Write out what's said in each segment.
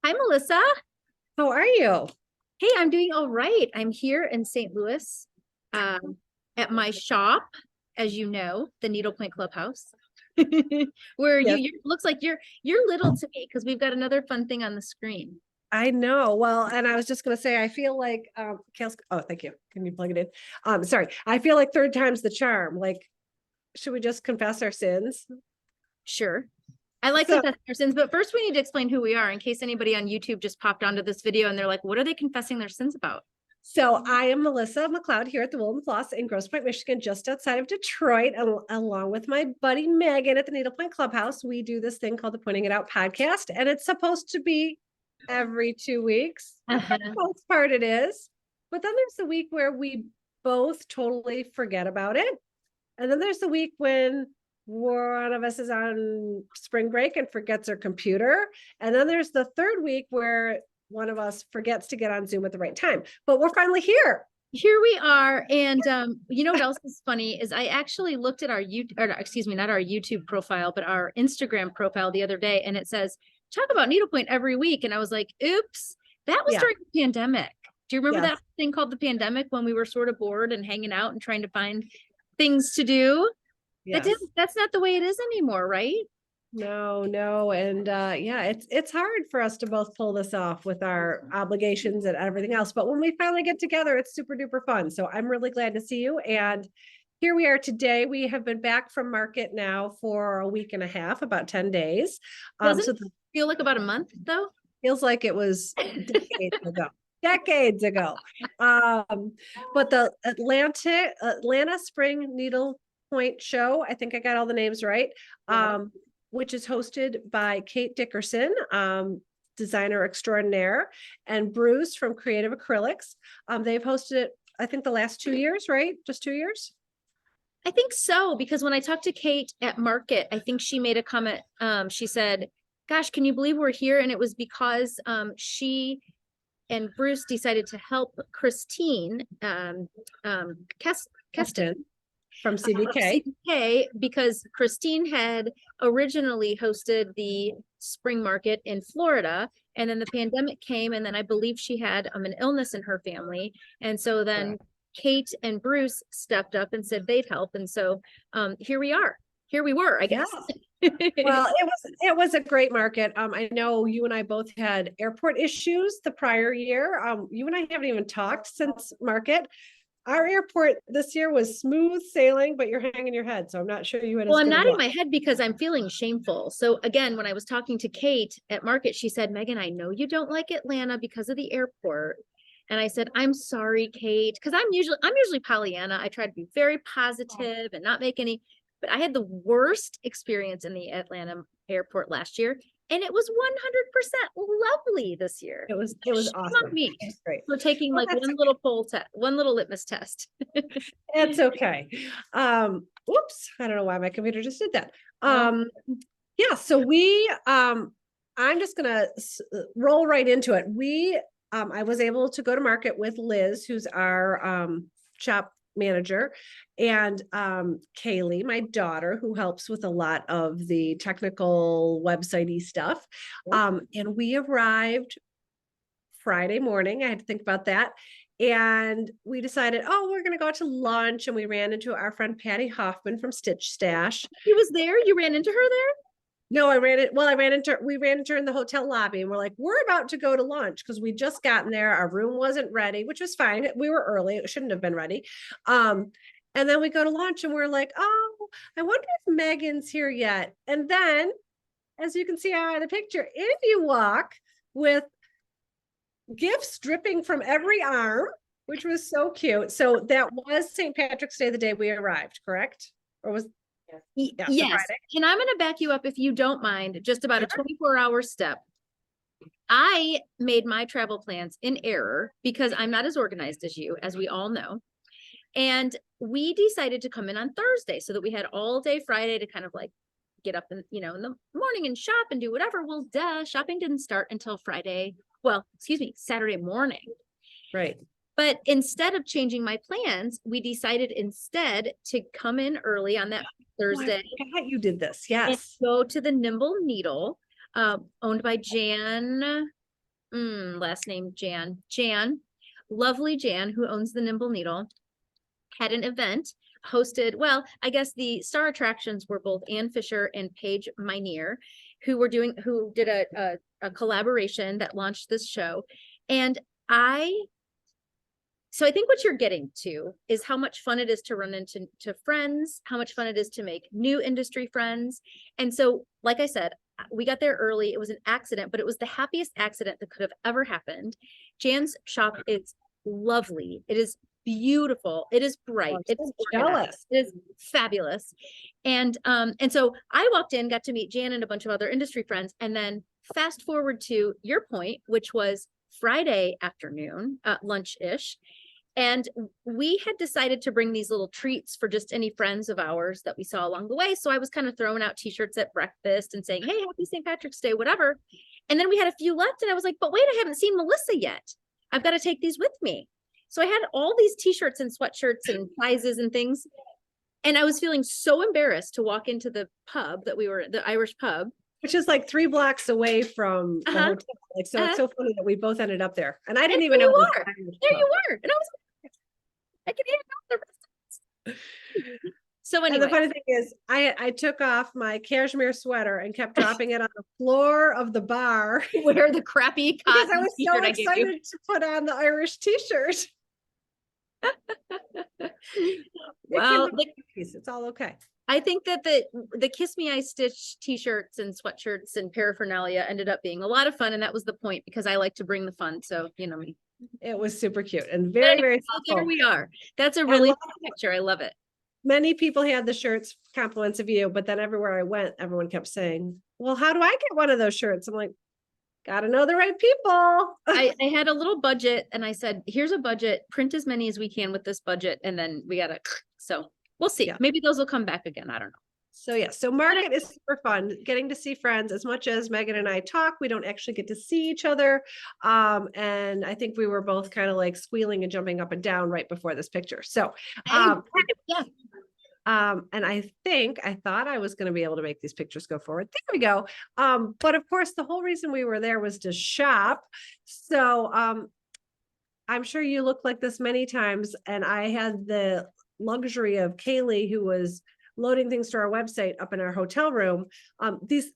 Hi, Melissa. How are you? Hey, I'm doing all right. I'm here in St. Louis at my shop, as you know, the Needlepoint Clubhouse, where Yes, you looks like you're little to me because we've got another fun thing on the screen. I know. Well, and I was just going to say, I feel like, oh, thank you. Can you plug it in? Sorry. I feel like third time's the charm. Like, should we just confess our sins? Sure. I like So, confessing our sins, but first we need to explain who we are in case anybody on YouTube just popped onto this video and they're like, what are they confessing their sins about? so I am Melissa McLeod here at the Wool Floss in Grosse Pointe, Michigan, just outside of Detroit, along with my buddy Megan at the Needlepoint Clubhouse. We do this thing called the Pointing It Out podcast, and it's supposed to be every 2 weeks. For the most part, it is. But then there's the week where we both totally forget about it. And then there's the week when one of us is on spring break and forgets her computer. And then there's the third week where one of us forgets to get on Zoom at the right time. But we're finally here. Here we are. And you know what else is funny is I actually looked at our not our YouTube profile, but our Instagram profile the other day, and it says, talk about needlepoint every week. And I was like, oops, that was during the pandemic. Do you remember that thing called the pandemic when we were sort of bored and hanging out and trying to find things to do? Yes. That's not the way it is anymore, right? No. And it's hard for us to both pull this off with our obligations and everything else. But when we finally get together, it's super duper fun. So I'm really glad to see you. And here we are today. We have been back from market now for a week and a half, about 10 days. Doesn't it feel like about a month though? Feels like it was decades ago. But the Atlanta Spring Needlepoint Show, I think I got all the names right, which is hosted by Kate Dickerson, designer extraordinaire, and Bruce from Creative Acrylics. They've hosted it, I think, the last 2 years, right? Just 2 years? I think so, because when I talked to Kate at market, I think she made a comment. She said, gosh, can you believe we're here? And it was because she and Bruce decided to help Christine Keston from CBK, because Christine had originally hosted the spring market in Florida, and then the pandemic came, and then I believe she had an illness in her family, and so then Kate and Bruce stepped up and said they'd help, and so here we were, I guess. Well, it was a great market. I know you and I both had airport issues the prior year. You and I haven't even talked since market. Our airport this year was smooth sailing, but you're hanging your head, so I'm not sure you had. Well, I'm not in my head because I'm feeling shameful. So again, when I was talking to Kate at market, she said, Megan, I know you don't like Atlanta because of the airport. And I said, I'm sorry, Kate, because I'm usually Pollyanna. I try to be very positive and not make any, but I had the worst experience in the Atlanta airport last year. And it was 100% lovely this year. It was awesome. Me. Great. We're taking like one little poll test, one little litmus test. It's okay. Oops, I don't know why my computer just did that. Yeah, so I'm just gonna roll right into it. I was able to go to market with Liz, who's our shop manager, and Kaylee, my daughter, who helps with a lot of the technical website-y stuff. And we arrived Friday morning. I had to think about that. And we decided, we're going to go out to lunch. And we ran into our friend Patty Hoffman from Stitch Stash. She was there? You ran into her there? No, we ran into her in the hotel lobby, and we're like, we're about to go to lunch because we just gotten there. Our room wasn't ready, which was fine. We were early. It shouldn't have been ready. And then we go to lunch and we're like, I wonder if Megan's here yet. And then, as you can see out of the picture, in you walk with gifts dripping from every arm, which was so cute. So that was St. Patrick's Day, the day we arrived, correct? Or was yes. And I'm going to back you up, if you don't mind, just about a 24-hour step. I made my travel plans in error because I'm not as organized as you, as we all know. And we decided to come in on Thursday so that we had all day Friday to kind of like get up in the morning and shop and do whatever. Well, shopping didn't start until Saturday morning. Right. But instead of changing my plans, we decided instead to come in early on that Thursday. You did this, yes. And go to the Nimble Needle, owned by Jan last name Jan. Lovely Jan, who owns the Nimble Needle, had an event hosted. Well, I guess the star attractions were both Ann Fisher and Paige Minear, who did a collaboration that launched this show. And so I think what you're getting to is how much fun it is to run into friends, how much fun it is to make new industry friends. And so, like I said, we got there early. It was an accident, but it was the happiest accident that could have ever happened. Jan's shop is lovely. It is beautiful. It is bright. It is jealous. It is fabulous. And so I walked in, got to meet Jan and a bunch of other industry friends. And then fast forward to your point, which was Friday afternoon, lunch-ish. And we had decided to bring these little treats for just any friends of ours that we saw along the way. So I was kind of throwing out t-shirts at breakfast and saying, hey, happy St. Patrick's Day, whatever. And then we had a few left and I was like, but wait, I haven't seen Melisa yet. I've got to take these with me. So I had all these t-shirts and sweatshirts and sizes and things. And I was feeling so embarrassed to walk into the pub the Irish pub. Which is like 3 blocks away from the hotel. Like, so it's so funny that we both ended up there. And I didn't even know. There you were. And I was like, I can handle the rest. So anyway. And the funny thing is, I took off my cashmere sweater and kept dropping it on the floor of the bar. Wear the crappy cotton because I was so excited to put on the Irish t-shirt. Well, it's all okay. I think that the Kiss Me I Stitch t-shirts and sweatshirts and paraphernalia ended up being a lot of fun. And that was the point because I like to bring the fun. So, you know me. It was super cute and very, very thoughtful. There we are. That's a really fun picture. I love it. Many people had the shirts, compliments of you, but then everywhere I went, everyone kept saying, well, how do I get one of those shirts? I'm like, gotta know the right people. I had a little budget and I said, here's a budget, print as many as we can with this budget. And then we gotta, so we'll see. Yeah. Maybe those will come back again. I don't know. So yeah, so market is super fun, getting to see friends. As much as Megan and I talk, we don't actually get to see each other. And I think we were both kind of like squealing and jumping up and down right before this picture. So yeah. And I thought I was going to be able to make these pictures go forward. There we go. But of course, the whole reason we were there was to shop. So I'm sure you looked like this many times, and I had the luxury of Kaylee, who was loading things to our website up in our hotel room. This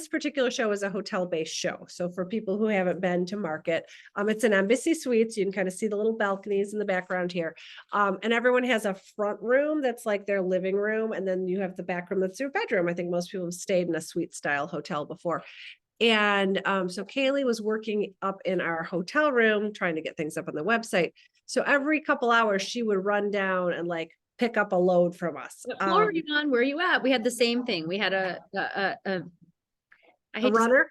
particular show is a hotel-based show. So for people who haven't been to Market, it's an Embassy Suites. You can kind of see the little balconies in the background here. And everyone has a front room that's like their living room. And then you have the back room that's their bedroom. I think most people have stayed in a suite style hotel before. And so Kaylee was working up in our hotel room, trying to get things up on the website. So every couple hours she would run down and like pick up a load from us. What floor are you on? Where are you at? We had the same thing. We had a runner.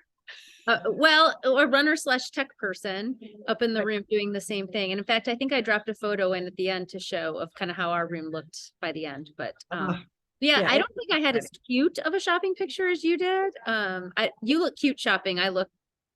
A runner / tech person up in the room doing the same thing. And in fact, I think I dropped a photo in at the end to show of kind of how our room looked by the end. But yeah, I don't think I had as cute of a shopping picture as you did. You look cute shopping. I look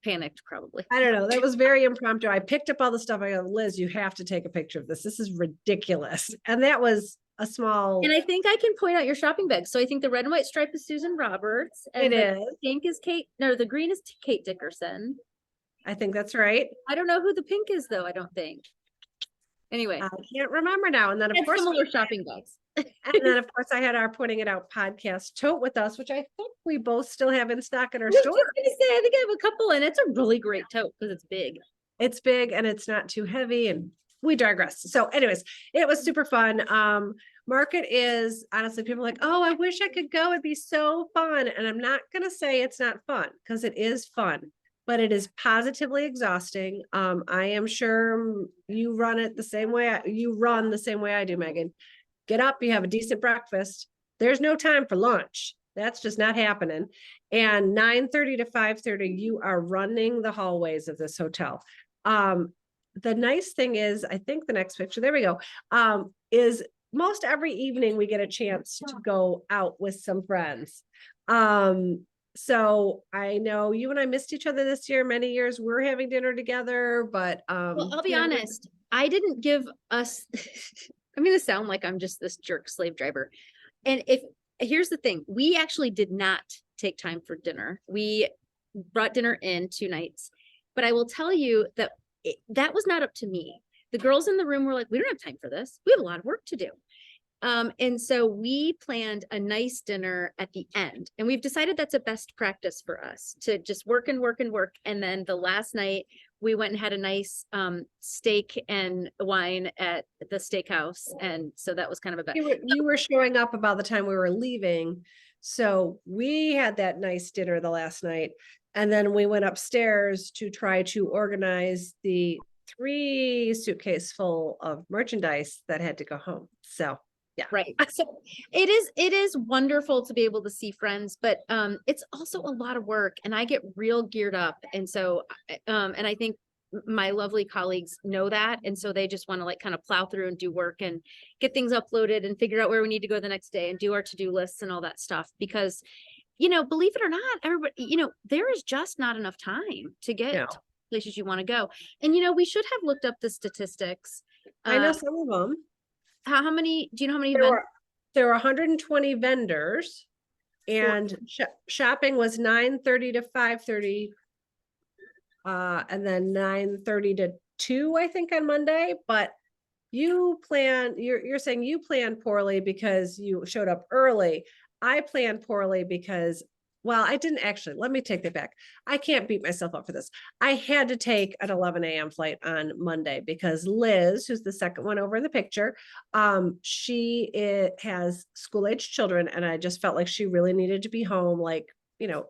panicked probably. I don't know. That was very impromptu. I picked up all the stuff. I go, Liz, you have to take a picture of this. This is ridiculous. And that was a small. And I think I can point out your shopping bag. So I think the red and white stripe is Susan Roberts. And the pink is the green is Kate Dickerson. I think that's right. I don't know who the pink is though. I don't think. Anyway. I can't remember now. And then of course similar shopping bags. And then of course I had our Putting It Out podcast tote with us, which I think we both still have in stock in our store. I think I have a couple, and it's a really great tote because it's big. It's big and it's not too heavy, and we digress. So anyways, it was super fun. Market is honestly, people are like, oh, I wish I could go. It'd be so fun. And I'm not going to say it's not fun, because it is fun, but it is positively exhausting. I am sure you run it the same way. You run the same way I do, Megan. Get up, you have a decent breakfast. There's no time for lunch. That's just not happening. And 9:30 to 5:30, you are running the hallways of this hotel. The nice thing is, I think the next picture, there we go, is most every evening we get a chance to go out with some friends. So I know you and I missed each other this year. Many years we're having dinner together, but well, I'll be honest, I didn't give us I'm going to sound like I'm just this jerk slave driver. And here's the thing, we actually did not take time for dinner. We brought dinner in 2 nights, But I will tell you that that was not up to me. The girls in the room were like, we don't have time for this. We have a lot of work to do. And so we planned a nice dinner at the end, and we've decided that's a best practice for us to just work and work and work. And then the last night we went and had a nice steak and wine at the steakhouse. And so that was kind of a best. You were showing up about the time we were leaving. So we had that nice dinner the last night. And then we went upstairs to try to organize the 3 suitcase full of merchandise that had to go home. So yeah. Right. So it is wonderful to be able to see friends, but it's also a lot of work, and I get real geared up. And so and I think my lovely colleagues know that. And so they just want to like kind of plow through and do work and get things uploaded and figure out where we need to go the next day and do our to-do lists and all that stuff. Because, believe it or not, everybody, there is just not enough time to get to places you want to go. And, we should have looked up the statistics. I know some of them. How many, do you know how many there were 120 vendors, and shopping was 9:30 to 5:30. And then 9:30 to 2, I think, on Monday. But you're saying you planned poorly because you showed up early. I planned poorly because, well, I didn't actually. Let me take that back. I can't beat myself up for this. I had to take an 11 a.m. flight on Monday because Liz, who's the second one over in the picture, she has school-age children, and I just felt like she really needed to be home, like,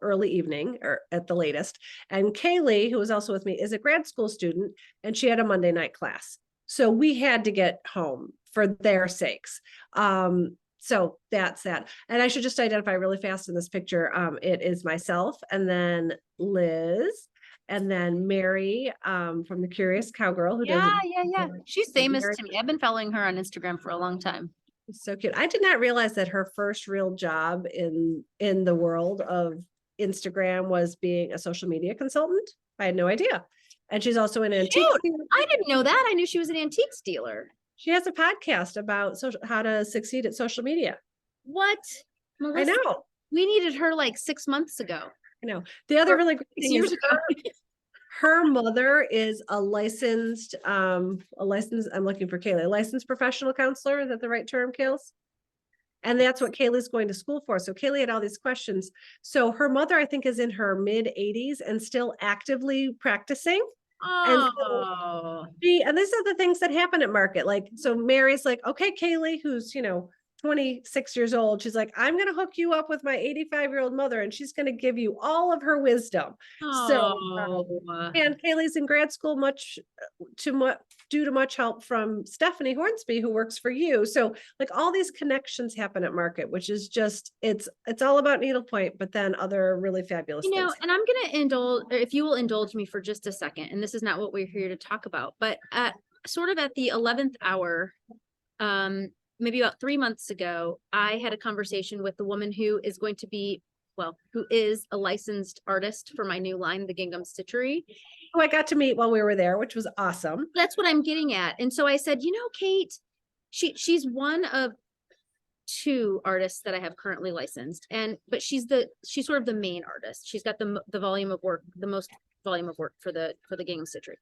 early evening or at the latest. And Kaylee, who was also with me, is a grad school student, and she had a Monday night class. So we had to get home for their sakes. So that's that. And I should just identify really fast in this picture. It is myself, and then Liz, and then Mary from the Curious Cowgirl, who does. Yeah. She's famous to me. I've been following her on Instagram for a long time. So cute. I did not realize that her first real job in the world of Instagram was being a social media consultant. I had no idea. And she's also an antique. I didn't know that. I knew she was an antiques dealer. She has a podcast about how to succeed at social media. What? Melissa, I know. We needed her like 6 months ago. I know. The other really great thing is her mother is a licensed, I'm looking for Kaylee, a licensed professional counselor. Is that the right term, Kales? And that's what Kaylee's going to school for. So Kaylee had all these questions. So her mother, I think, is in her mid-80s and still actively practicing. Oh. And these are the things that happen at market. Like, so Mary's like, okay, Kaylee, who's, 26 years old. She's like, I'm going to hook you up with my 85-year-old mother, and she's going to give you all of her wisdom. So, and Kaylee's in grad school due to much help from Stephanie Hornsby, who works for you. So like all these connections happen at market, which is just, it's all about needlepoint, but then other really fabulous things. And I'm going to indulge, if you will indulge me for just a second, and this is not what we're here to talk about, but sort of at the 11th hour, maybe about 3 months ago, I had a conversation with the woman who is going to be, who is a licensed artist for my new line, the Gingham Stitchery. Who I got to meet while we were there, which was awesome. That's what I'm getting at. And so I said, Kate, she's one of 2 artists that I have currently licensed, but she's sort of the main artist. She's got the volume of work, the most volume of work for the Gingham Stitchery.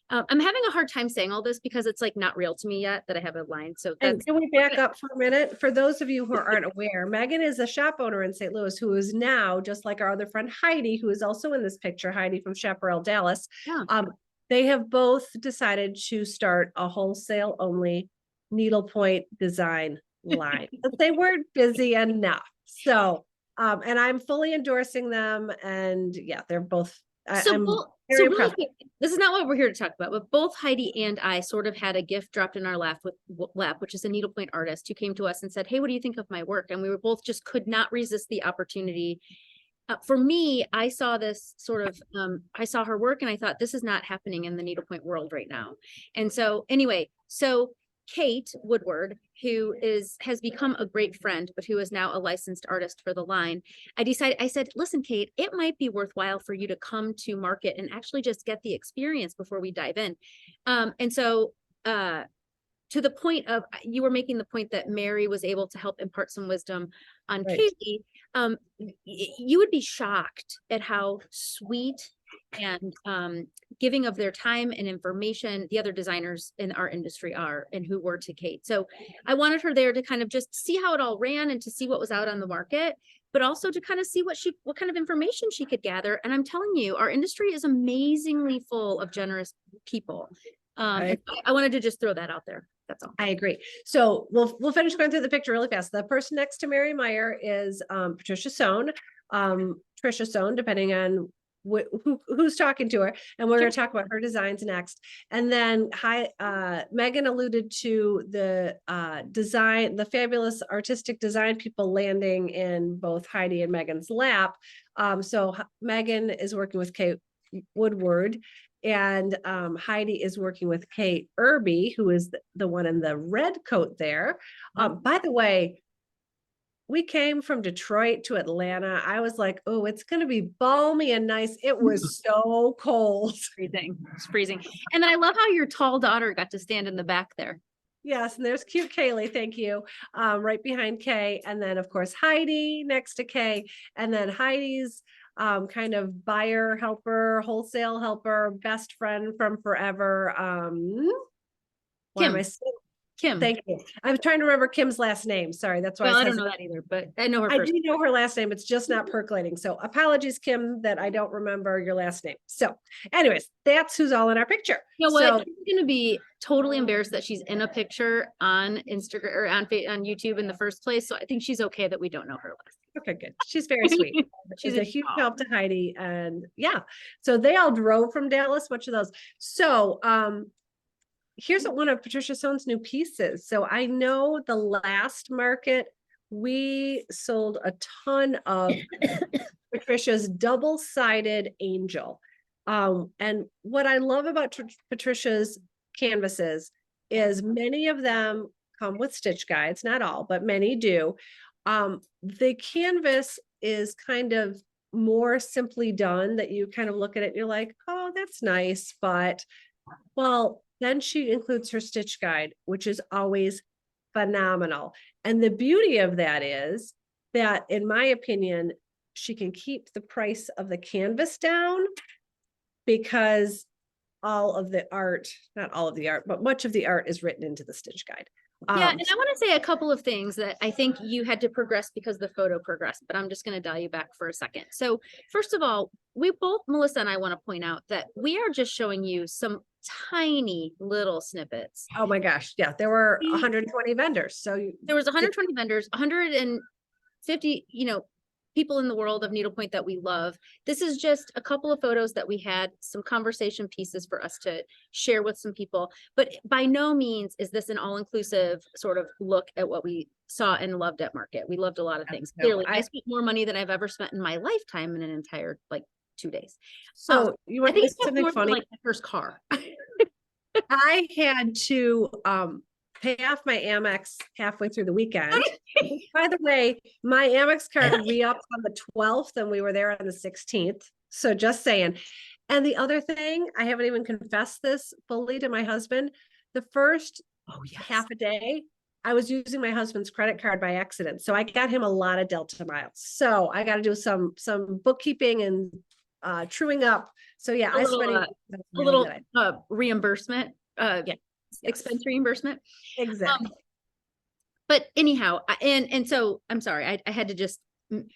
I'm having a hard time saying all this because it's like not real to me yet that I have a line. So can we back up for a minute? For those of you who aren't aware, Megan is a shop owner in St. Louis who is now, just like our other friend Heidi, who is also in this picture, Heidi from Chaparral, Dallas. Yeah. They have both decided to start a wholesale only needlepoint design line. But they weren't busy enough. So, and I'm fully endorsing them. And yeah, they're both. Really quick, this is not what we're here to talk about, but both Heidi and I sort of had a gift dropped in our lap, which is a needlepoint artist who came to us and said, hey, what do you think of my work? And we were both just could not resist the opportunity. For me, I saw this sort of, I saw her work and I thought, this is not happening in the needlepoint world right now. And so anyway, Kate Woodward, who has become a great friend, but who is now a licensed artist for the line. I said, listen, Kate, it might be worthwhile for you to come to market and actually just get the experience before we dive in. And so to the point of, you were making the point that Mary was able to help impart some wisdom on Katie. You would be shocked at how sweet and giving of their time and information. The other designers in our industry are, and who were to Kate. So I wanted her there to kind of just see how it all ran and to see what was out on the market, but also to kind of see what kind of information she could gather. And I'm telling you, our industry is amazingly full of generous people. I wanted to just throw that out there. That's all. I agree. So we'll finish going through the picture really fast. The person next to Mary Meyer is Patricia Stone, Tricia Stone, depending on who's talking to her. And we're going to talk about her designs next. And then Megan alluded to the design, the fabulous artistic design people landing in both Heidi and Megan's lap. So Megan is working with Kate Woodward, and Heidi is working with Kate Irby, who is the one in the red coat there. By the way, we came from Detroit to Atlanta. I was like, oh, it's going to be balmy and nice. It was so cold. Freezing. It's freezing. And then I love how your tall daughter got to stand in the back there. Yes, and there's cute Kaylee, thank you, right behind Kay. And then, of course, Heidi next to Kay. And then Heidi's kind of buyer helper, wholesale helper, best friend from forever. Kim. Kim. Thank you. I'm trying to remember Kim's last name. Sorry, that's why I don't know that either, but I know her. I do know her last name. It's just not percolating. So apologies, Kim, that I don't remember your last name. So anyways, that's who's all in our picture. You know what? I'm going to be totally embarrassed that she's in a picture on Instagram or on YouTube in the first place. So I think she's okay that we don't know her last name. Okay, good. She's very sweet. She's a huge help to Heidi. And yeah, so they all drove from Dallas, much of those. So, here's one of Patricia Stone's new pieces. So I know the last market, we sold a ton of Patricia's double-sided angel. And what I love about Patricia's canvases is many of them come with stitch guides, not all, but many do. The canvas is kind of more simply done, that you kind of look at it and you're like, oh, that's nice. But well, then she includes her stitch guide, which is always phenomenal. And the beauty of that is that, in my opinion, she can keep the price of the canvas down, because all of the art, not all of the art, but much of the art is written into the stitch guide. Yeah, and I want to say a couple of things that I think you had to progress because the photo progressed, but I'm just going to dial you back for a second. So first of all, we both, Melissa and I, want to point out that we are just showing you some tiny little snippets. Oh my gosh. Yeah. There were 120 vendors. So there was 120 vendors, 150, people in the world of needlepoint that we love. This is just a couple of photos that we had, some conversation pieces for us to share with some people, but by no means is this an all-inclusive sort of look at what we saw and loved at market. We loved a lot of things. Clearly, I spent more money than I've ever spent in my lifetime in an entire 2 days. So you want to say something funny? Like my first car. I had to pay off my Amex halfway through the weekend. By the way, my Amex card re-upped on the 12th and we were there on the 16th. So just saying. And the other thing, I haven't even confessed this fully to my husband. The first half a day, I was using my husband's credit card by accident. So I got him a lot of Delta miles. So I got to do some bookkeeping and truing up. So yeah, a little reimbursement, expense reimbursement. Exactly. But anyhow, and so I'm sorry, I had to just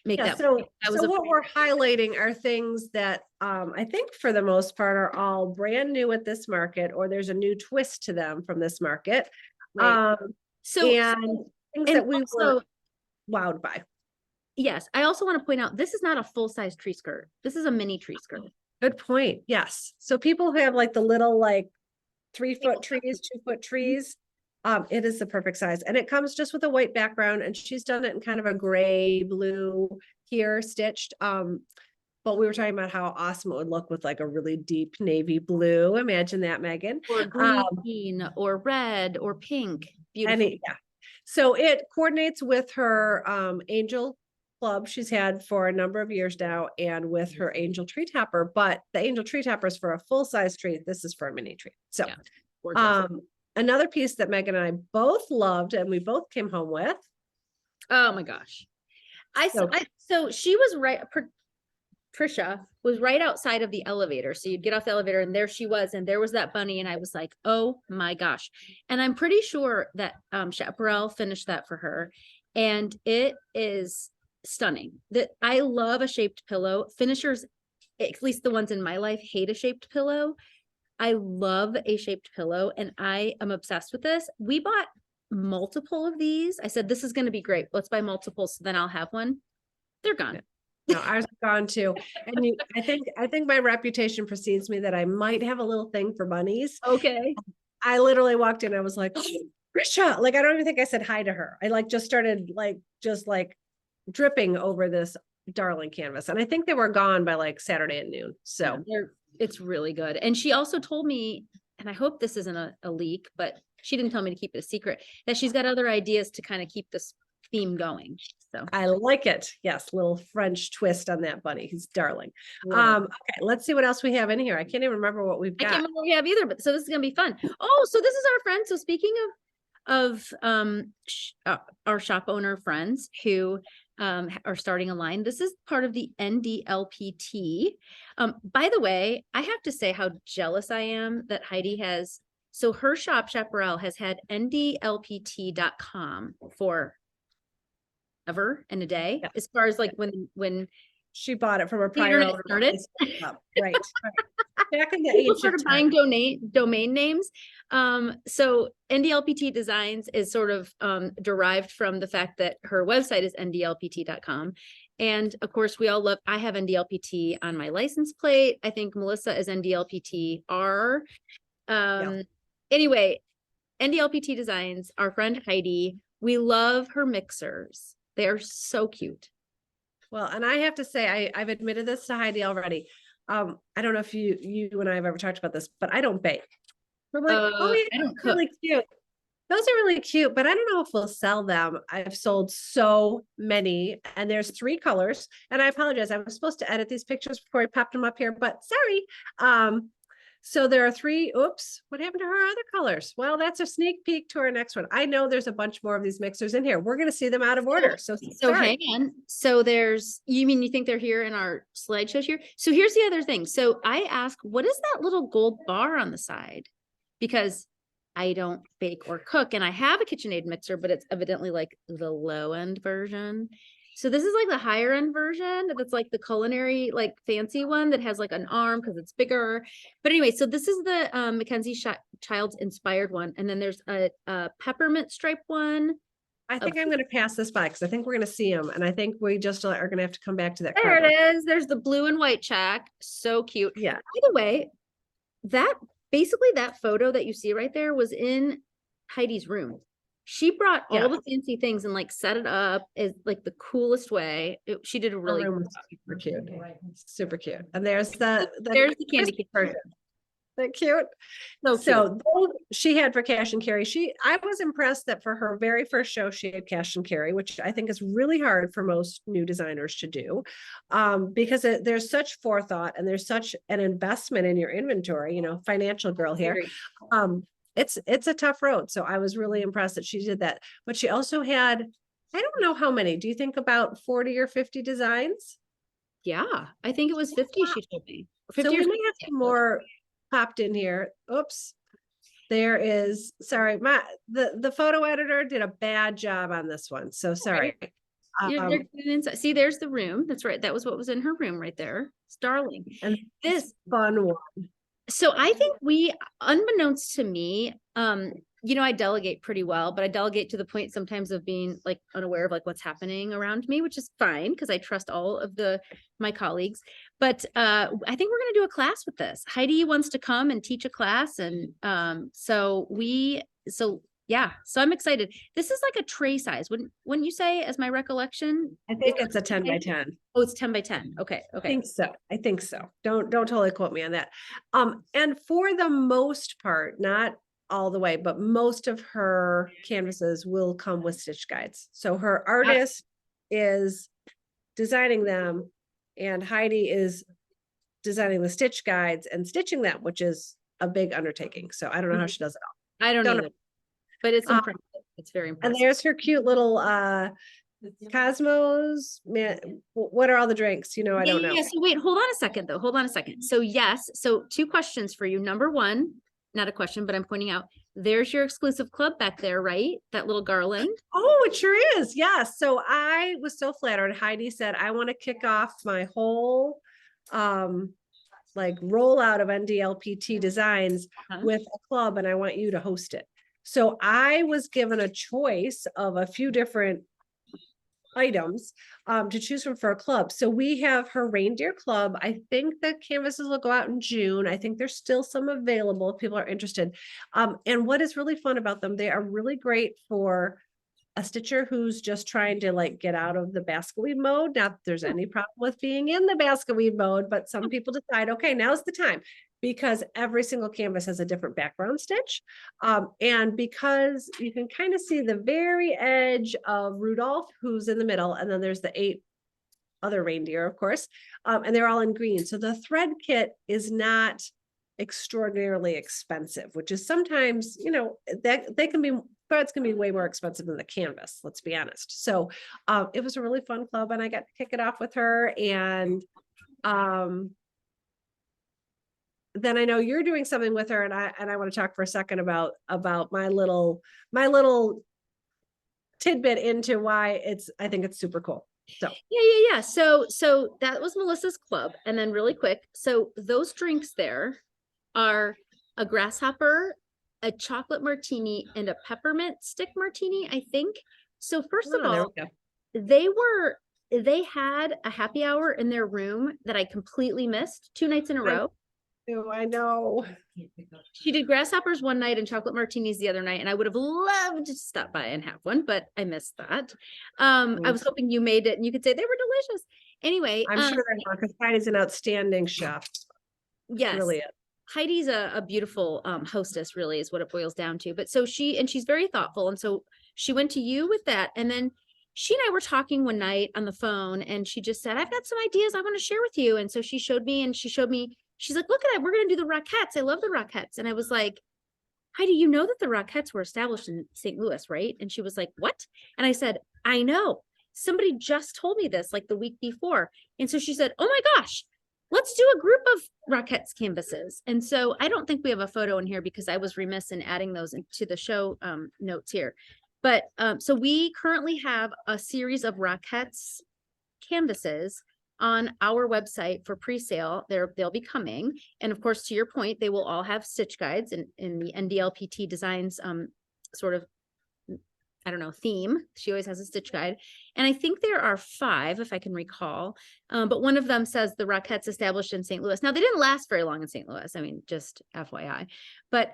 make that. So what we're highlighting are things that I think for the most part are all brand new at this market, or there's a new twist to them from this market. Right. Things that we were wowed by. Yes. I also want to point out, this is not a full-size tree skirt. This is a mini tree skirt. Good point. Yes. So people who have like the little 3-foot trees, 2-foot trees, it is the perfect size. And it comes just with a white background, and she's done it in kind of a gray blue here stitched. But we were talking about how awesome it would look with like a really deep navy blue. Imagine that, Megan. Or green, or red, or pink. Beautiful. So it coordinates with her Angel Club she's had for a number of years now, and with her Angel Tree Topper. But the Angel Tree Topper is for a full-size tree. This is for a mini tree. So another piece that Megan and I both loved and we both came home with. Oh my gosh. So she was right. Patricia was right outside of the elevator. So you'd get off the elevator and there she was, and there was that bunny. And I was like, oh my gosh. And I'm pretty sure that Chaparral finished that for her. And it is stunning. That I love a shaped pillow. Finishers, at least the ones in my life, hate a shaped pillow. I love a shaped pillow and I am obsessed with this. We bought multiple of these. I said, this is going to be great. Let's buy multiple. So then I'll have one. They're gone. No, ours are gone too. And I think my reputation precedes me that I might have a little thing for bunnies. Okay. I literally walked in. I was like, oh, Risha, like, I don't even think I said hi to her. I like just started just dripping over this darling canvas. And I think they were gone by like Saturday at noon. So it's really good. And she also told me, and I hope this isn't a leak, but she didn't tell me to keep it a secret, that she's got other ideas to kind of keep this theme going. So I like it. Yes. Little French twist on that bunny. He's darling. Okay. Let's see what else we have in here. I can't even remember what we've got. I can't remember what we have either, but so this is going to be fun. Oh, so this is our friend. So speaking of our shop owner friends who are starting a line. This is part of the NDLPT. By the way, I have to say how jealous I am that Heidi has. So her shop, Chaparral, has had NDLPT.com for ever and a day. Yeah. As far as like when she bought it from a prior owner. Started. Right. Back in the age of buying domain names. So NDLPT Designs is sort of derived from the fact that her website is ndlpt.com. And of course, we all love, I have NDLPT on my license plate. I think Melisa is NDLPT-R. Anyway, NDLPT Designs, our friend Heidi, we love her mixers. They're so cute. Well, and I have to say, I've admitted this to Heidi already. I don't know if you and I have ever talked about this, but I don't bake. We're like, oh yeah, I don't cook. Really cute. Those are really cute, but I don't know if we'll sell them. I've sold so many, and there's 3 colors. And I apologize, I was supposed to edit these pictures before I popped them up here, but sorry. So there are 3. Oops, what happened to her other colors? Well, that's a sneak peek to our next one. I know there's a bunch more of these mixers in here. We're going to see them out of order. So hang on. So you think they're here in our slideshows here? So here's the other thing. So I asked, what is that little gold bar on the side? Because I don't bake or cook, and I have a KitchenAid mixer, but it's evidently like the low end version. So this is like the higher end version. That's like the culinary, like fancy one that has like an arm because it's bigger. But anyway, so this is the Mackenzie Childs inspired one. And then there's a peppermint stripe one. I think I'm going to pass this by because I think we're going to see them. And I think we just are going to have to come back to that. There it is. There's the blue and white check. So cute. Yeah. By the way, basically that photo that you see right there was in Heidi's room. She brought all the fancy things and like set it up as like the coolest way. She did a really super cute. Super cute. And there's the candy cane version. They're cute. So she had for cash and carry. I was impressed that for her very first show, she had cash and carry, which I think is really hard for most new designers to do, because there's such forethought and there's such an investment in your inventory, financial girl here. It's a tough road. So I was really impressed that she did that. But she also had, I don't know how many. Do you think about 40 or 50 designs? Yeah, I think it was 50, she told me. 50 so we may have some more popped in here. Oops. There is, sorry, the photo editor did a bad job on this one. So sorry. See, there's the room. That's right. That was what was in her room right there. It's darling. And this fun one. So I think unbeknownst to me, I delegate pretty well, but I delegate to the point sometimes of being like unaware of like what's happening around me, which is fine because I trust all of my colleagues. But I think we're going to do a class with this. Heidi wants to come and teach a class, and so I'm excited. This is like a tray size. Wouldn't you say, as my recollection? I think it's a 10 by 10. Oh, it's 10 by 10. Okay. I think so. Don't totally quote me on that. And for the most part, not all the way, but most of her canvases will come with stitch guides. So her artist is designing them, and Heidi is designing the stitch guides and stitching them, which is a big undertaking. So I don't know how she does it all. I don't know. But it's impressive. It's very impressive. And there's her cute little Cosmos, man, what are all the drinks? I don't know. Yeah, so wait, hold on a second though. Hold on a second. So yes, so 2 questions for you. Number one, not a question, but I'm pointing out, there's your exclusive club back there, right? That little garland. Oh, it sure is. Yes. So I was so flattered. Heidi said, I want to kick off my whole like rollout of NDLPT Designs with a club, and I want you to host it. So I was given a choice of a few different items to choose from for a club. So we have her Reindeer Club. I think the canvases will go out in June. I think there's still some available if people are interested. And what is really fun about them, they are really great for a stitcher who's just trying to like get out of the basket weave mode. Not that there's any problem with being in the basket weave mode, but some people decide, okay, now's the time, because every single canvas has a different background stitch. And because you can kind of see the very edge of Rudolph, who's in the middle, and then there's the 8 other reindeer, of course, and they're all in green. So the thread kit is not extraordinarily expensive, which is sometimes, that they can be, threads can be way more expensive than the canvas, let's be honest. So it was a really fun club, and I got to kick it off with her. And then I know you're doing something with her, and I want to talk for a second about my little tidbit into why I think it's super cool. So Yeah. So that was Melissa's club. And then really quick, so those drinks there are a grasshopper, a chocolate martini, and a peppermint stick martini, I think. So first of all, they had a happy hour in their room that I completely missed 2 nights in a row. I know. She did grasshoppers one night and chocolate martinis the other night, and I would have loved to stop by and have one, but I missed that. I was hoping you made it and you could say they were delicious. Anyway, I'm sure they are, because Heidi's an outstanding chef. Yes, really. Heidi's a beautiful hostess, really, is what it boils down to. But so she's very thoughtful, and so she went to you with that, and then she and I were talking one night on the phone, and she just said, "I've got some ideas I want to share with you." And so she showed me, she's like, "Look at it, we're going to do the Rockettes. I love the Rockettes." And I was like, "Heidi, you know that the Rockettes were established in St. Louis, right?" And she was like, "What?" And I said, "I know. Somebody just told me this like the week before." And so she said, "Oh my gosh, let's do a group of Rockettes canvases." And so I don't think we have a photo in here because I was remiss in adding those into the show notes here. But so we currently have a series of Rockettes canvases on our website for pre-sale. They'll be coming. And of course, to your point, they will all have stitch guides in the NDLPT Designs sort of, I don't know, theme. She always has a stitch guide. And I think there are 5, if I can recall. But one of them says the Rockettes established in St. Louis. Now, they didn't last very long in St. Louis. I mean, just FYI. But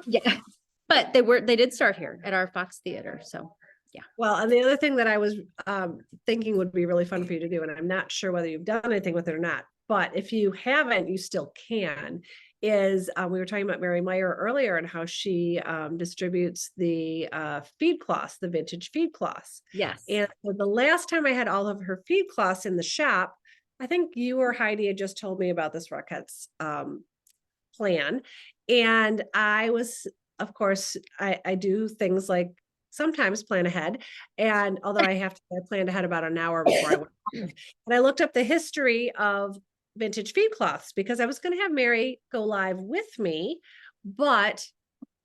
yeah, but they did start here at our Fox Theater. So yeah. Well, and the other thing that I was thinking would be really fun for you to do, and I'm not sure whether you've done anything with it or not, but if you haven't, you still can, is we were talking about Mary Meyer earlier and how she distributes the feed cloths, the vintage feed cloths. Yes. And the last time I had all of her feed cloths in the shop, I think you or Heidi had just told me about this Rockettes plan. And I was, of course, I do things like sometimes plan ahead. And although I planned ahead about an hour before I went. And I looked up the history of vintage feed cloths because I was going to have Mary go live with me, but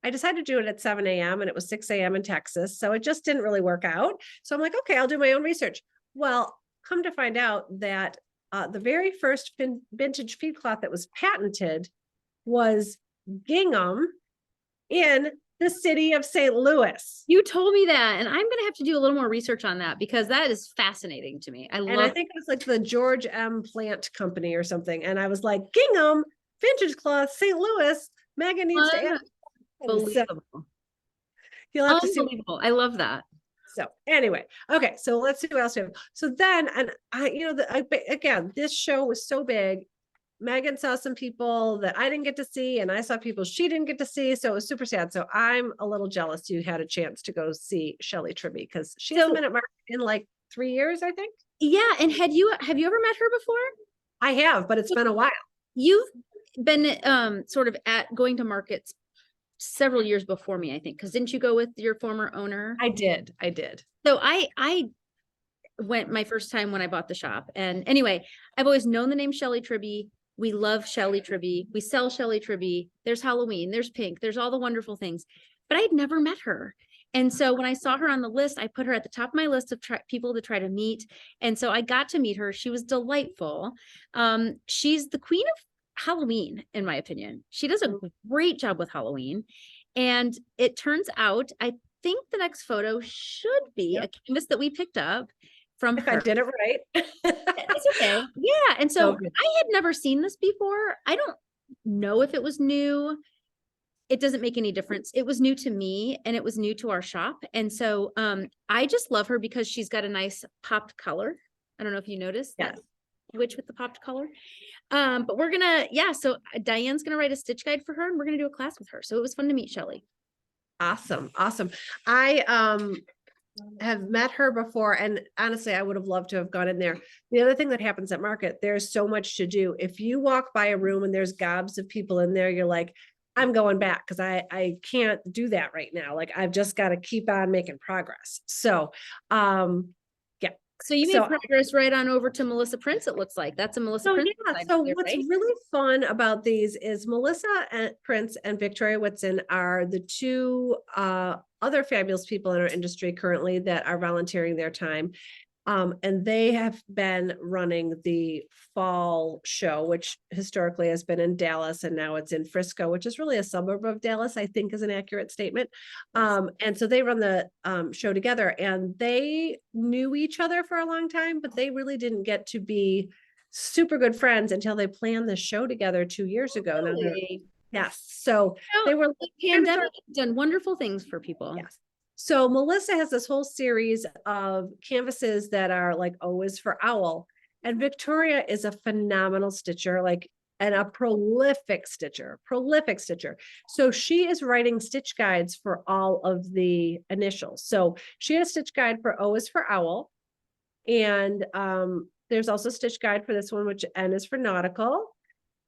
I decided to do it at 7 a.m. and it was 6 a.m. in Texas. So it just didn't really work out. So I'm like, okay, I'll do my own research. Well, come to find out that the very first vintage feed cloth that was patented was gingham in the city of St. Louis. You told me that, and I'm going to have to do a little more research on that because that is fascinating to me. I think it was like the George M. Plant Company or something. And I was like, gingham, vintage cloth, St. Louis, Megan needs to add. Unbelievable. You'll have to see. I love that. So anyway, okay, so let's see what else we have. So then, and again, this show was so big. Megan saw some people that I didn't get to see, and I saw people she didn't get to see. So it was super sad. So I'm a little jealous you had a chance to go see Shelly Trivia because she's been at Market in like 3 years, I think. Yeah. And have you ever met her before? I have, but it's been a while. You've been sort of going to markets several years before me, I think, because didn't you go with your former owner? I did. So I went my first time when I bought the shop. And anyway, I've always known the name Shelly Trivia. We love Shelly Trivia. We sell Shelly Trivia. There's Halloween, there's pink, there's all the wonderful things, but I'd never met her. And so when I saw her on the list, I put her at the top of my list of people to try to meet. And so I got to meet her. She was delightful. She's the queen of Halloween, in my opinion. She does a great job with Halloween. And it turns out, I think the next photo should be a canvas that we picked up from If her. I did it right. It's okay. Yeah. And so I had never seen this before. I don't know if it was new. It doesn't make any difference. It was new to me and it was new to our shop. And so I just love her because she's got a nice popped color. I don't know if you noticed that witch with the popped color. But we're gonna, so Diane's gonna write a stitch guide for her and we're gonna do a class with her. So it was fun to meet Shelly. Awesome. I have met her before, and honestly, I would have loved to have gone in there. The other thing that happens at market, there's so much to do. If you walk by a room and there's gobs of people in there, you're like, I'm going back because I can't do that right now. Like I've just got to keep on making progress. So so you made progress right on over to Melisa Prince, it looks like. That's a Melisa Prince. So what's really fun about these is Melisa Prince and Victoria Whitson are the two other fabulous people in our industry currently that are volunteering their time. And they have been running the fall show, which historically has been in Dallas, and now it's in Frisco, which is really a suburb of Dallas, I think is an accurate statement. And so they run the show together, and they knew each other for a long time, but they really didn't get to be super good friends until they planned the show together 2 years ago. Really? Yes. So they were the pandemic done wonderful things for people. Yes. So Melisa has this whole series of canvases that are like O is for owl. And Victoria is a phenomenal stitcher, and a prolific stitcher. So she is writing stitch guides for all of the initials. So she had a stitch guide for O is for owl. And there's also a stitch guide for this one, which N is for nautical.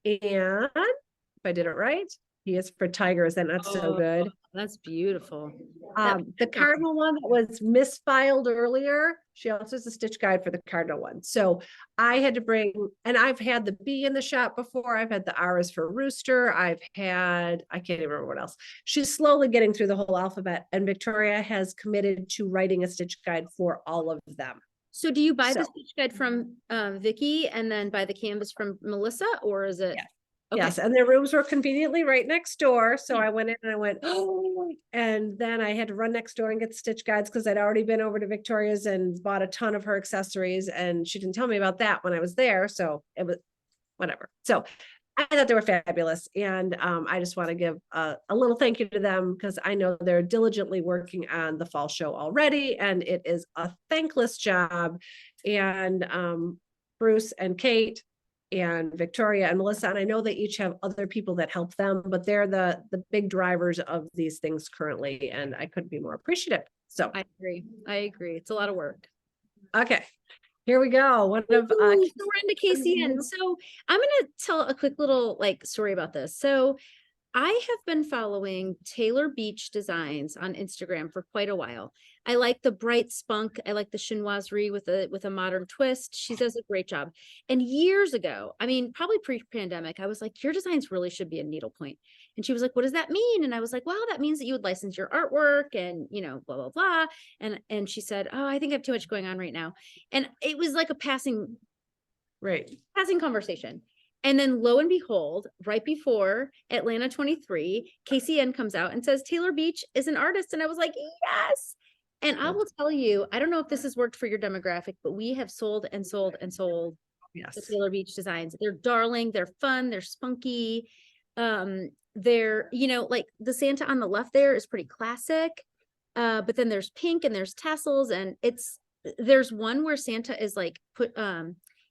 And if I did it right, T is for tiger. Is that not so good? That's beautiful. The cardinal one that was misfiled earlier, she also has a stitch guide for the cardinal one. So I had to bring, and I've had the B in the shop before. I've had the R is for rooster. I can't even remember what else. She's slowly getting through the whole alphabet, and Victoria has committed to writing a stitch guide for all of them. So do you buy the stitch guide from Vicki and then buy the canvas from Melisa, or is it? Yeah. Okay. Yes, and their rooms were conveniently right next door. So I went in and I went, oh, and then I had to run next door and get stitch guides because I'd already been over to Victoria's and bought a ton of her accessories, and she didn't tell me about that when I was there. So it was whatever. So I thought they were fabulous. And I just want to give a little thank you to them because I know they're diligently working on the fall show already, and it is a thankless job. And Bruce and Kate and Victoria and Melisa, and I know they each have other people that help them, but they're the big drivers of these things currently, and I couldn't be more appreciative. So I agree. It's a lot of work. Okay, here we go. One of so we're into KCN. So I'm gonna tell a quick little story about this. So I have been following Taylor Beach Designs on Instagram for quite a while. I like the bright spunk. I like the chinoiserie with a modern twist. She does a great job. And years ago, I mean, probably pre-pandemic, I was like, your designs really should be a needlepoint. And she was like, what does that mean? And I was like, well, that means that you would license your artwork and, blah, blah, blah. And she said, oh, I think I have too much going on right now. And it was like a passing conversation. And then lo and behold, right before Atlanta 23, KCN comes out and says, Taylor Beach is an artist. And I was like, yes. And I will tell you, I don't know if this has worked for your demographic, but we have sold and sold and sold the Taylor Beach designs. They're darling, they're fun, they're spunky. They're, like the Santa on the left there is pretty classic. But then there's pink and there's tassels, and there's one where Santa is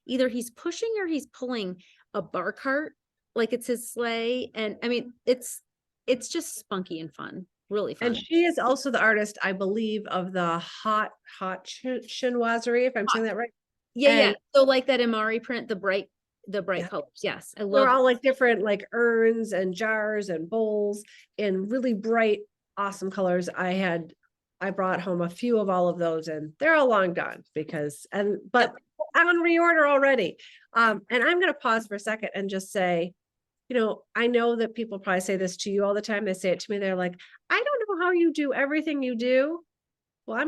either he's pushing or he's pulling a bar cart, like it's his sleigh. And I mean, it's just spunky and fun. Really fun. And she is also the artist, I believe, of the hot chinoiserie, if I'm saying that right. Yeah. So like that Imari print, the bright the bright colors. Yes. I They're love all like different, like urns and jars and bowls in really bright, awesome colors. I brought home a few of all of those, and they're all long gone but I'm on reorder already. And I'm going to pause for a second and just say, I know that people probably say this to you all the time. They say it to me. They're like, I don't know how you do everything you do. Well,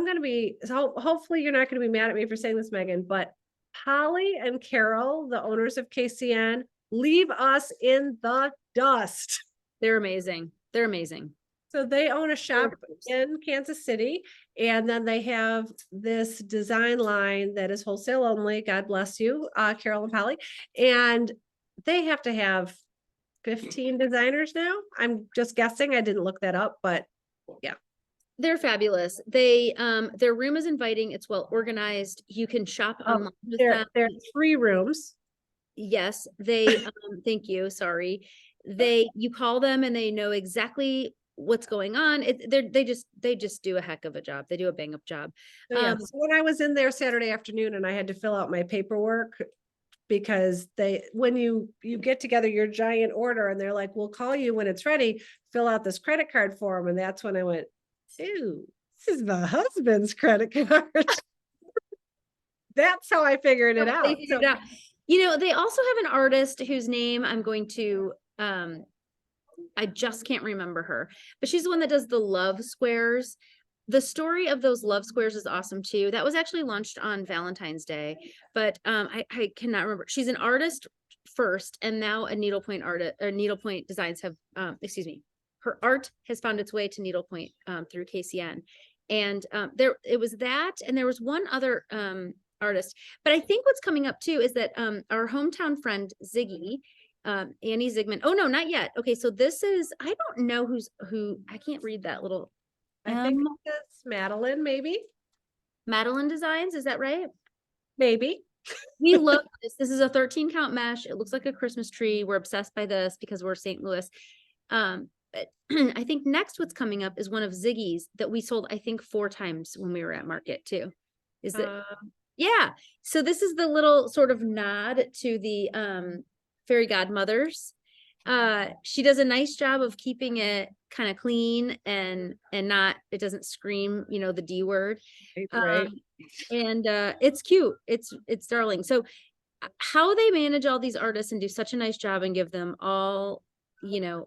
so hopefully you're not going to be mad at me for saying this, Megan, but Holly and Carol, the owners of KCN, leave us in the dust. They're amazing. They're amazing. So they own a shop in Kansas City, and then they have this design line that is wholesale only. God bless you, Carol and Holly. And they have to have 15 designers now. I'm just guessing. I didn't look that up, but yeah. They're fabulous. Their room is inviting. It's well organized. You can shop online with them. There are 3 rooms. Yes, they, thank you, sorry. You call them and they know exactly what's going on. They just do a heck of a job. They do a bang up job. So when I was in there Saturday afternoon and I had to fill out my paperwork, because when you get together your giant order and they're like, we'll call you when it's ready, fill out this credit card form. And that's when I went, ew, this is my husband's credit card. That's how I figured it out. They also have an artist whose name I'm going to, I just can't remember her, but she's the one that does the love squares. The story of those love squares is awesome too. That was actually launched on Valentine's Day, but I cannot remember. She's an artist first, and now a Needlepoint artist, or Needlepoint Designs have, her art has found its way to Needlepoint through KCN. And it was that, and there was one other artist. But I think what's coming up too is that our hometown friend Ziggy, Annie Zigman. Oh no, not yet. Okay, so this is, I don't know who. I can't read that little. I think it's Madeline, maybe. Madeline Designs, is that right? Maybe. We love this. This is a 13 count mesh. It looks like a Christmas tree. We're obsessed by this because we're St. Louis. But I think next what's coming up is one of Ziggy's that we sold, I think 4 times when we were at market too. Is it? Yeah. So this is the little sort of nod to the fairy godmothers. She does a nice job of keeping it kind of clean and not, it doesn't scream, the D word. Right. And it's cute. It's darling. So how they manage all these artists and do such a nice job and give them all,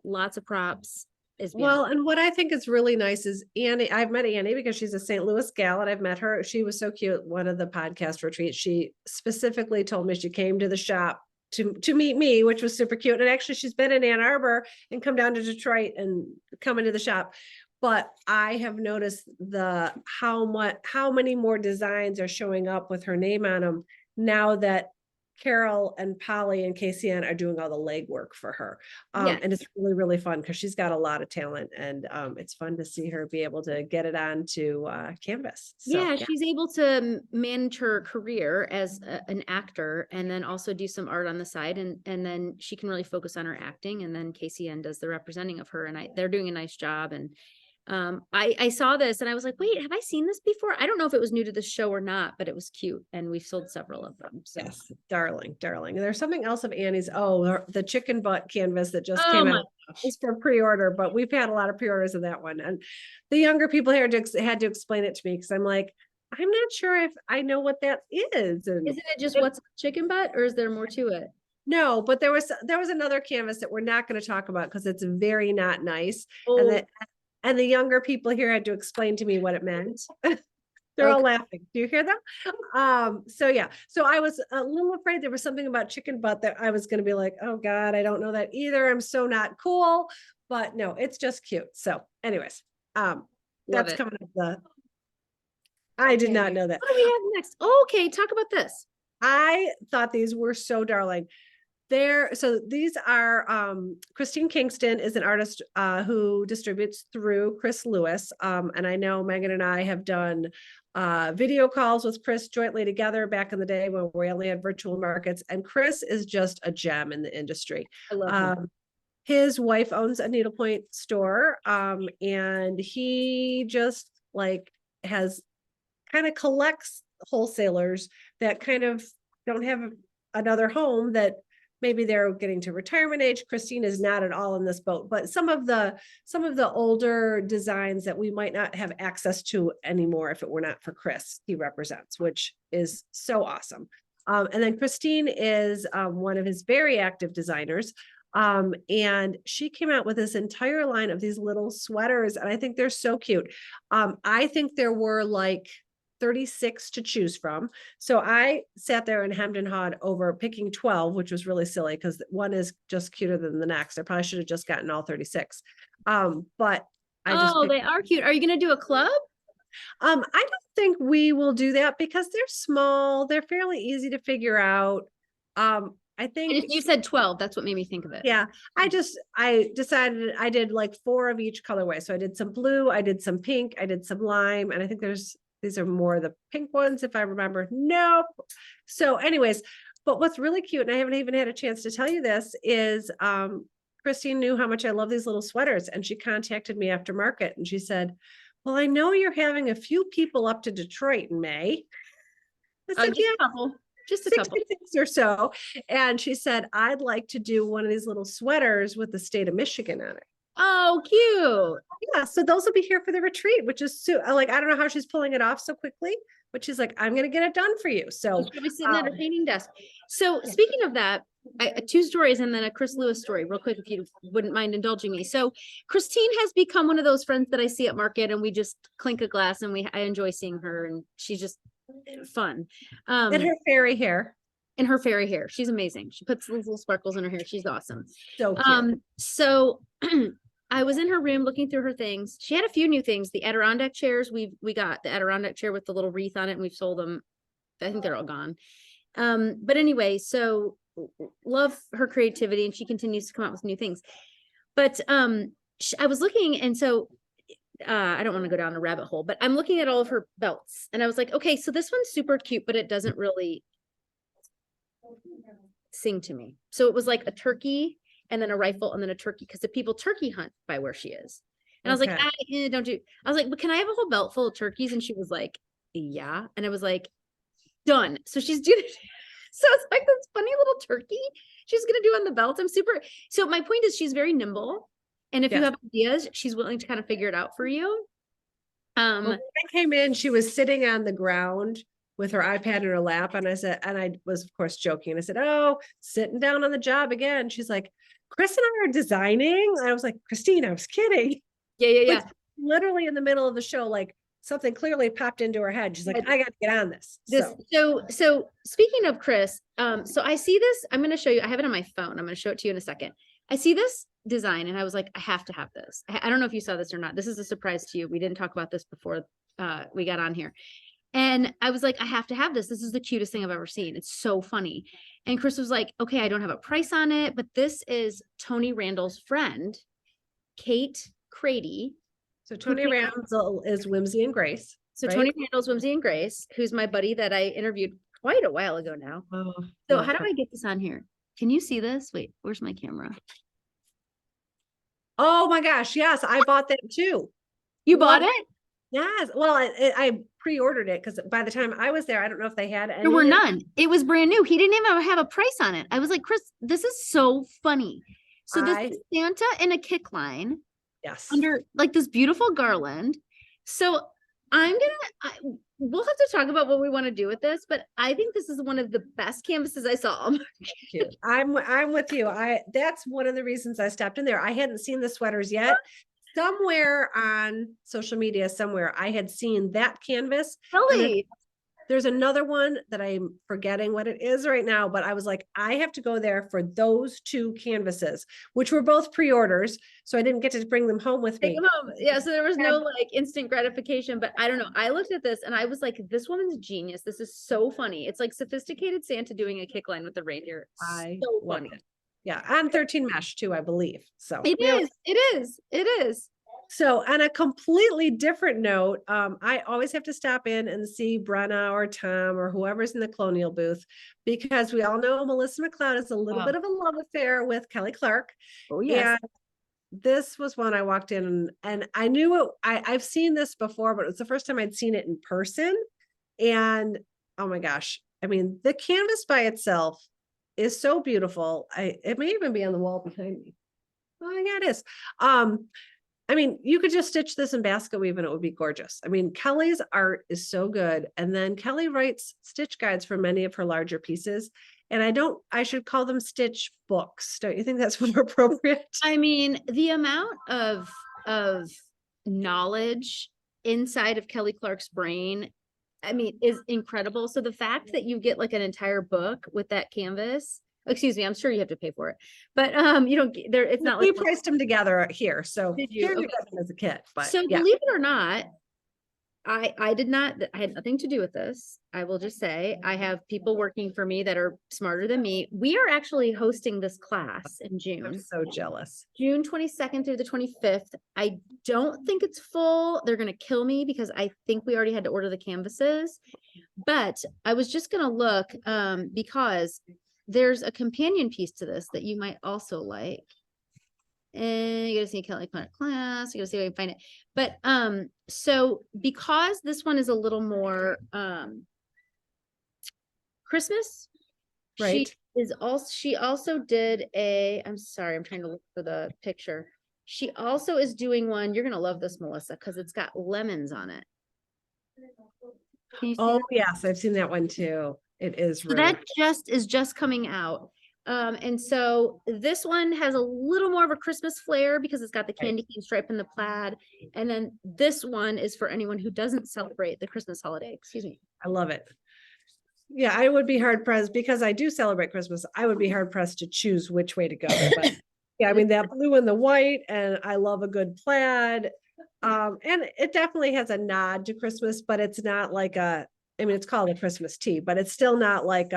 lots of props is well. And what I think is really nice is Annie. I've met Annie because she's a St. Louis gal, and I've met her. She was so cute. One of the podcast retreats, she specifically told me she came to the shop to meet me, which was super cute. And actually she's been in Ann Arbor and come down to Detroit and come into the shop. But I have noticed how many more designs are showing up with her name on them now that Carol and Polly and KCN are doing all the legwork for her. And it's really, really fun because she's got a lot of talent, and it's fun to see her be able to get it onto canvas. So, she's able to manage her career as an actor and then also do some art on the side. And then she can really focus on her acting. And then KCN does the representing of her, and they're doing a nice job. And I saw this and I was like, wait, have I seen this before? I don't know if it was new to the show or not, but it was cute. And we've sold several of them. So. Yes, darling. And there's something else of Annie's. The chicken butt canvas that just came out is for pre-order, but we've had a lot of pre-orders of that one. And the younger people here had to explain it to me because I'm like, I'm not sure if I know what that is. And isn't it just what's chicken butt, or is there more to it? No, but there was another canvas that we're not going to talk about because it's very not nice. Oh. And the younger people here had to explain to me what it meant. They're all laughing. Do you hear them? So I was a little afraid there was something about chicken butt that I was going to be like, oh God, I don't know that either. I'm so not cool, but no, it's just cute. So anyways, that's coming up. I did not know that. What do we have next? Okay. Talk about this. I thought these were so darling. So these are Christine Kingston is an artist who distributes through Chris Lewis. And I know Megan and I have done video calls with Chris jointly together back in the day when we only had virtual markets. And Chris is just a gem in the industry. I love him. His wife owns a needlepoint store. And he just has kind of collects wholesalers that kind of don't have another home that maybe they're getting to retirement age. Christine is not at all in this boat, but some of the older designs that we might not have access to anymore if it were not for Chris, he represents, which is so awesome. And then Christine is one of his very active designers. And she came out with this entire line of these little sweaters, and I think they're so cute. I think there were like 36 to choose from. So I sat there and hemmed and hawed over picking 12, which was really silly because one is just cuter than the next. I probably should have just gotten all 36. But I just Oh, they are cute. Are you going to do a club? I don't think we will do that because they're small. They're fairly easy to figure out. I think You said 12. That's what made me think of it. yeah, I decided I did like 4 of each colorway. So I did some blue, I did some pink, I did some lime, and I think these are more the pink ones, if I remember. Nope. So anyways, but what's really cute, and I haven't even had a chance to tell you this, is Christine knew how much I love these little sweaters, and she contacted me after market and she said, well, I know you're having a few people up to Detroit in May. I said, just a couple. Just a couple 66 or so. And she said, I'd like to do one of these little sweaters with the state of Michigan on it. Oh, cute. Yeah. So those will be here for the retreat, which is so like, I don't know how she's pulling it off so quickly, but she's like, I'm going to get it done for you. So she'll be sitting at her painting desk. So speaking of that, 2 stories and then a Chris Lewis story real quick, if you wouldn't mind indulging me. So Christine has become one of those friends that I see at market and we just clink a glass and I enjoy seeing her, and she's just fun. And her fairy hair. And her fairy hair. She's amazing. She puts little sparkles in her hair. She's awesome. So cute. So I was in her room looking through her things. She had a few new things. The Adirondack chairs, we got the Adirondack chair with the little wreath on it, and we've sold them. I think they're all gone. But anyway, so love her creativity, and she continues to come out with new things. But I was looking, and so I don't want to go down a rabbit hole, but I'm looking at all of her belts, and I was like, okay, so this one's super cute, but it doesn't really sing to me. So it was like a turkey and then a rifle and then a turkey, because the people turkey hunt by where she is. And I was like, don't do. I was like, but can I have a whole belt full of turkeys? And she was like, yeah. And I was like, done. So she's doing it. So it's like this funny little turkey she's gonna do on the belt. I'm super. So my point is, she's very nimble, and if you have ideas, she's willing to kind of figure it out for you. When I came in, she was sitting on the ground with her iPad in her lap, and I said, and I was of course joking, and I said, oh, sitting down on the job again. She's like, Chris and I are designing. And I was like, Christine, I was kidding. Yeah. Literally in the middle of the show, like something clearly popped into her head. She's like, I got to get on this. So speaking of Chris, so I see this, I'm going to show you, I have it on my phone. I'm going to show it to you in a second. I see this design and I was like, I have to have this. I don't know if you saw this or not. This is a surprise to you. We didn't talk about this before we got on here. And I was like, I have to have this. This is the cutest thing I've ever seen. It's so funny. And Chris was like, okay, I don't have a price on it, but this is Tony Randall's friend, Kate Crady. So Tony Randall is Whimsy and Grace. So right? Tony Randall's Whimsy and Grace, who's my buddy that I interviewed quite a while ago now. Oh, so how do I get this on here? Can you see this? Wait, where's my camera? Oh my gosh. Yes. I bought that too. You bought it? Yes. Well, I pre-ordered it because by the time I was there, I don't know if they had any. There were none. It was brand new. He didn't even have a price on it. I was like, Chris, this is so funny. So this is Santa in a kick line. Yes. Under like this beautiful garland. So we'll have to talk about what we want to do with this, but I think this is one of the best canvases I saw. I'm with you. That's one of the reasons I stopped in there. I hadn't seen the sweaters yet. Somewhere on social media, I had seen that canvas. Really? There's another one that I'm forgetting what it is right now, but I was like, I have to go there for those 2 canvases, which were both pre-orders. So I didn't get to bring them home with me. Yeah. So there was no like instant gratification, but I don't know. I looked at this and I was like, this woman's genius. This is so funny. It's like sophisticated Santa doing a kick line with the reindeer. So funny. Yeah. On 13 mesh too, I believe. So it is. So on a completely different note, I always have to stop in and see Brenna or Tom or whoever's in the Colonial booth, because we all know Melisa McLeod is a little bit of a love affair with Kelly Clark. Oh, yes. And this was one I walked in and I knew it. I've seen this before, but it was the first time I'd seen it in person. And oh my gosh, I mean, the canvas by itself is so beautiful. It may even be on the wall behind me. Oh yeah, it is. I mean, you could just stitch this in basket weave and it would be gorgeous. I mean, Kelly's art is so good. And then Kelly writes stitch guides for many of her larger pieces. And I should call them stitch books. Don't you think that's more appropriate? I mean, the amount of knowledge inside of Kelly Clark's brain, I mean, is incredible. So the fact that you get like an entire book with that canvas, excuse me, I'm sure you have to pay for it, but you don't get there. It's not We like priced them together here. So Did you? here you Okay. got them as a kit. But so yeah. believe it or not, I did not, I had nothing to do with this. I will just say I have people working for me that are smarter than me. We are actually hosting this class in I'm June. so jealous. June 22nd through the 25th. I don't think it's full. They're going to kill me because I think we already had to order the canvases. But I was just going to look because there's a companion piece to this that you might also like. And you gotta see Kelly Clark class, you gotta see if I can find it. But so because this one is a little more Christmas, Right. she also did a, I'm sorry, I'm trying to look for the picture. She also is doing one, you're gonna love this, Melissa, because it's got lemons on it. Can you see Oh that? yes, I've seen that one too. It is So really that is just coming out. And so this one has a little more of a Christmas flair because it's got the candy cane stripe and the plaid. And then this one is for anyone who doesn't celebrate the Christmas holiday. Excuse me. I love it. Yeah, I would be hard pressed because I do celebrate Christmas. I would be hard pressed to choose which way to go. But yeah, I mean that blue and the white, and I love a good plaid. And it definitely has a nod to Christmas, but it's not like I mean, it's called a Christmas tea, but it's still not like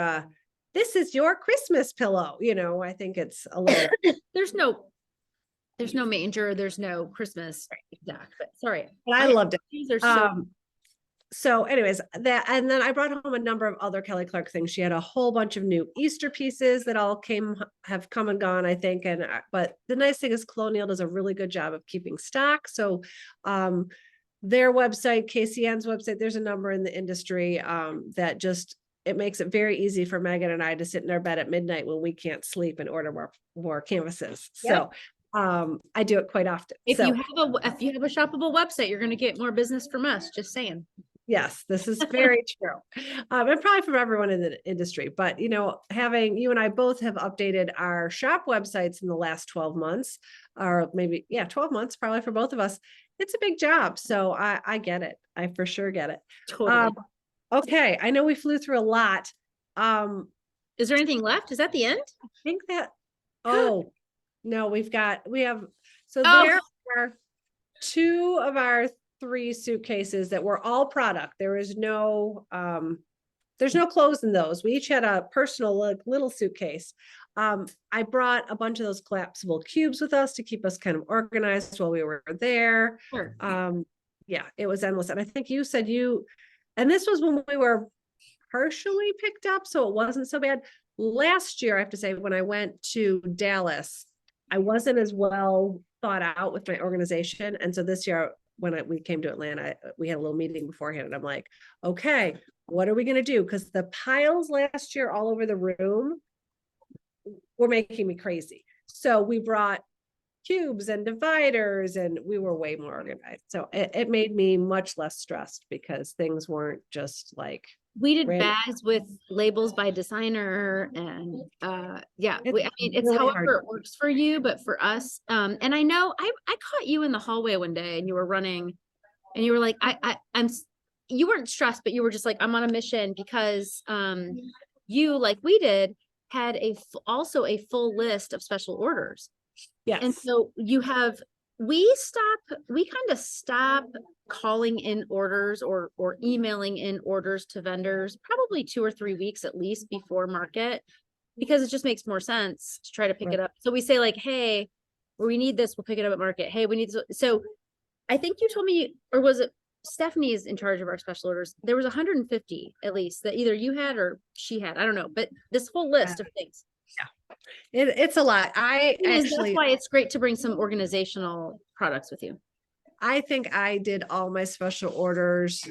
this is your Christmas pillow. I think it's a little. There's no manger, there's no Christmas duck, but sorry. But I loved it. These are so So anyways, and then I brought home a number of other Kelly Clark things. She had a whole bunch of new Easter pieces that all have come and gone, I think. But the nice thing is Colonial does a really good job of keeping stock. So their website, KCN's website, there's a number in the industry that just, it makes it very easy for Megan and I to sit in our bed at midnight when we can't sleep and order more canvases. Yep. So I do it quite often. If you have a shoppable website, you're going to get more business from us, just saying. Yes, this is very true. And probably from everyone in the industry, but having you and I both have updated our shop websites in the last 12 months, or maybe, 12 months, probably for both of us. It's a big job. So I get it. I for sure get it. Totally. Okay. I know we flew through a lot. Is there anything left? Is that the end? I think that, oh, no, there are two of our 3 suitcases that were all product. There's no clothes in those. We each had a personal little suitcase. I brought a bunch of those collapsible cubes with us to keep us kind of organized while we were there. Sure. Yeah, it was endless. And I think you said and this was when we were partially picked up, so it wasn't so bad. Last year, I have to say, when I went to Dallas, I wasn't as well thought out with my organization. And so this year, when we came to Atlanta, we had a little meeting beforehand, and I'm like, okay, what are we going to do? Because the piles last year all over the room were making me crazy. So we brought cubes and dividers, and we were way more organized. So it made me much less stressed because things weren't just like. We did bags with labels by designer, and it's really however it works for you, but for us, and I know I caught you in the hallway one day and you were running and you were like, you weren't stressed, but you were just like, I'm on a mission because you, like we did, had also a full list of special orders. Yes. And so we kind of stop calling in orders or emailing in orders to vendors probably 2 or 3 weeks at least before market, because it just makes more sense to try to pick it up. So we say like, hey, we need this, we'll pick it up at market. Hey, we need this. So I think you told me, or was it Stephanie's in charge of our special orders? There was 150 at least that either you had or she had. I don't know, but this whole list of things. Yeah, it's a lot. That's why it's great to bring some organizational products with you. I think I did all my special orders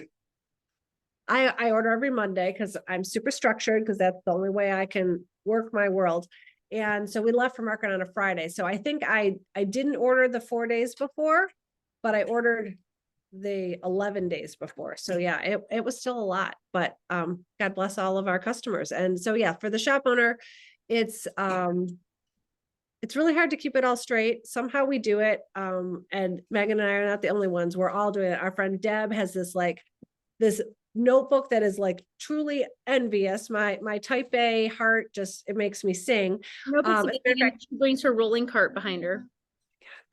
I order every Monday because I'm super structured because that's the only way I can work my world. And so we left for market on a Friday. So I think I didn't order the 4 days before, but I ordered the 11 days before. So yeah, it was still a lot, but God bless all of our customers. And so yeah, for the shop owner, it's really hard to keep it all straight. Somehow we do it. And Megan and I are not the only ones. We're all doing it. Our friend Deb has this notebook that is like truly envious. My type A heart just, it makes me sing. She brings her rolling cart behind her.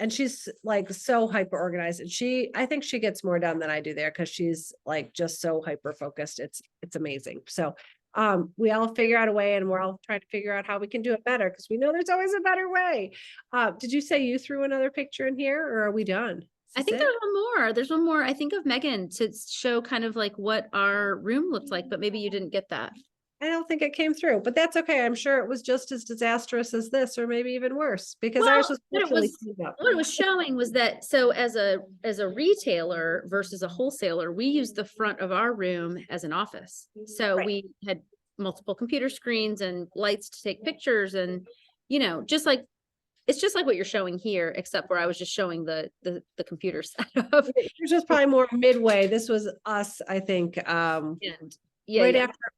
And she's like so hyper organized, and I think she gets more done than I do there because she's like just so hyper focused. It's amazing. So we all figure out a way, and we're all trying to figure out how we can do it better because we know there's always a better way. Did you say you threw another picture in here, or are we done? I think there's one more. There's one more, I think, of Megan to show kind of like what our room looked like, but maybe you didn't get that. I don't think it came through, but that's okay. I'm sure it was just as disastrous as this, or maybe even worse, because ours was what it was showing was that, so as a retailer versus a wholesaler, we used the front of our room as an office. So Right. we had multiple computer screens and lights to take pictures, and it's just like what you're showing here, except where I was just showing the computer setup. Yours was probably more midway. This was us, I think. And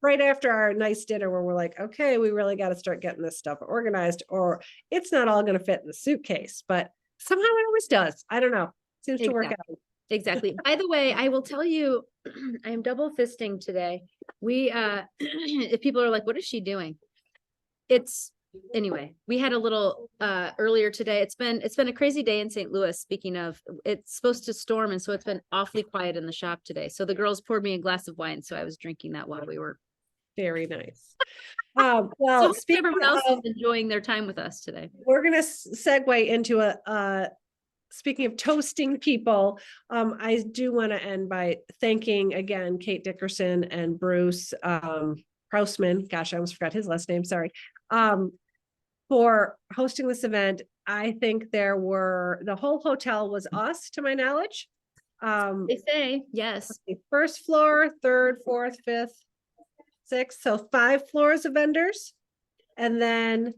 right after our nice dinner, where we're like, okay, we really got to start getting this stuff organized, or it's not all going to fit in the suitcase, but somehow it always does. I don't know. Seems to work out. Exactly. By the way, I will tell you, I am double fisting today. We if people are like, what is she doing? Anyway, we had a little earlier today. It's been a crazy day in St. Louis. Speaking of, it's supposed to storm, and so it's been awfully quiet in the shop today. So the girls poured me a glass of wine, so I was drinking that while we were. Very nice. Well, so everyone else is enjoying their time with us today. We're gonna segue into speaking of toasting people. I do want to end by thanking again Kate Dickerson and Bruce Krausman. Gosh, I almost forgot his last name. Sorry. For hosting this event. I think the whole hotel was us, to my knowledge. They say yes. First floor, third, fourth, fifth, sixth. So 5 floors of vendors. And then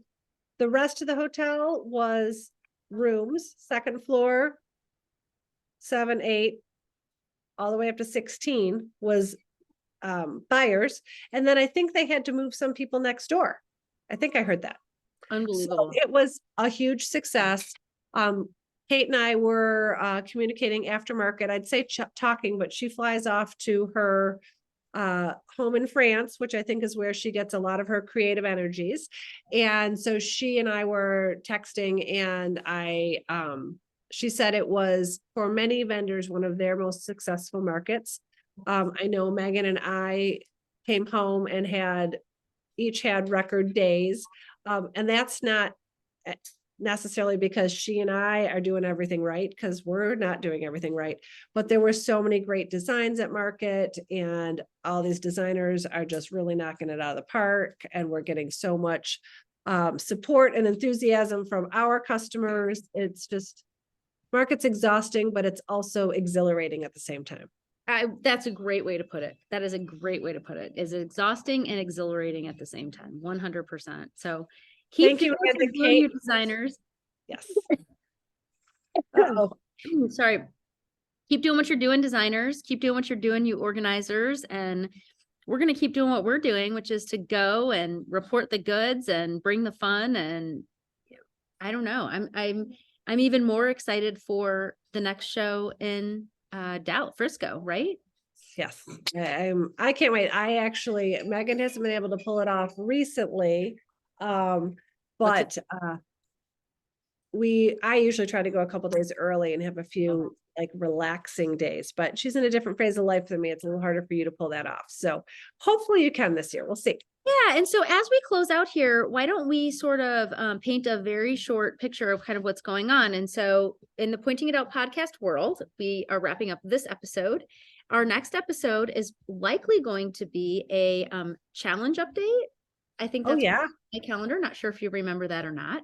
the rest of the hotel was rooms, second floor, 7, 8, all the way up to 16 was buyers. And then I think they had to move some people next door. I think I heard that. Unbelievable. So it was a huge success. Kate and I were communicating aftermarket. I'd say talking, but she flies off to her home in France, which I think is where she gets a lot of her creative energies. And so she and I were texting, and she said it was, for many vendors, one of their most successful markets. I know Megan and I came home and each had record days. And that's not necessarily because she and I are doing everything right, because we're not doing everything right. But there were so many great designs at market, and all these designers are just really knocking it out of the park. And we're getting so much support and enthusiasm from our customers. It's just, market's exhausting, but it's also exhilarating at the same time. That's a great way to put it. That is a great way to put it. Is exhausting and exhilarating at the same time. 100%. So keep doing your designers. Yes. Sorry. Keep doing what you're doing, designers. Keep doing what you're doing, you organizers. And we're going to keep doing what we're doing, which is to go and report the goods and bring the fun. And I don't know. I'm even more excited for the next show in Frisco, right? Yes, I can't wait. Megan hasn't been able to pull it off recently. But I usually try to go a couple days early and have a few like relaxing days, but she's in a different phase of life than me. It's a little harder for you to pull that off. So hopefully you can this year. We'll see. Yeah. And so as we close out here, why don't we sort of paint a very short picture of kind of what's going on? And so in the Pointing It Out podcast world, we are wrapping up this episode. Our next episode is likely going to be a challenge update. I think that's my calendar. Not sure if you remember that or not,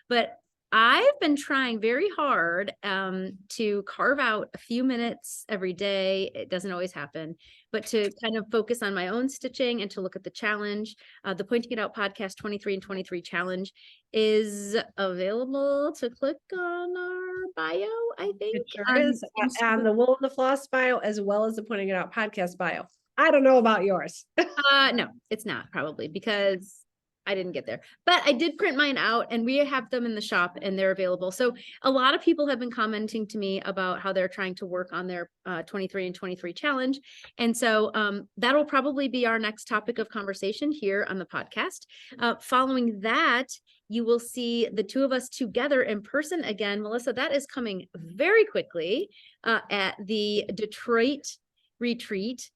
but I've been trying very hard to carve out a few minutes every day. It doesn't always happen, but to kind of focus on my own stitching and to look at the challenge. The Pointing It Out podcast 23 and 23 challenge is available to click on our bio, I think. It sure is. And the Wool and the Floss bio, as well as the Pointing It Out podcast bio. I don't know about yours. No, it's not probably because I didn't get there, but I did print mine out and we have them in the shop and they're available. So a lot of people have been commenting to me about how they're trying to work on their 23 and 23 challenge. And so that'll probably be our next topic of conversation here on the podcast. Following that, you will see the two of us together in person again. Melissa, that is coming very quickly at the Detroit retreat.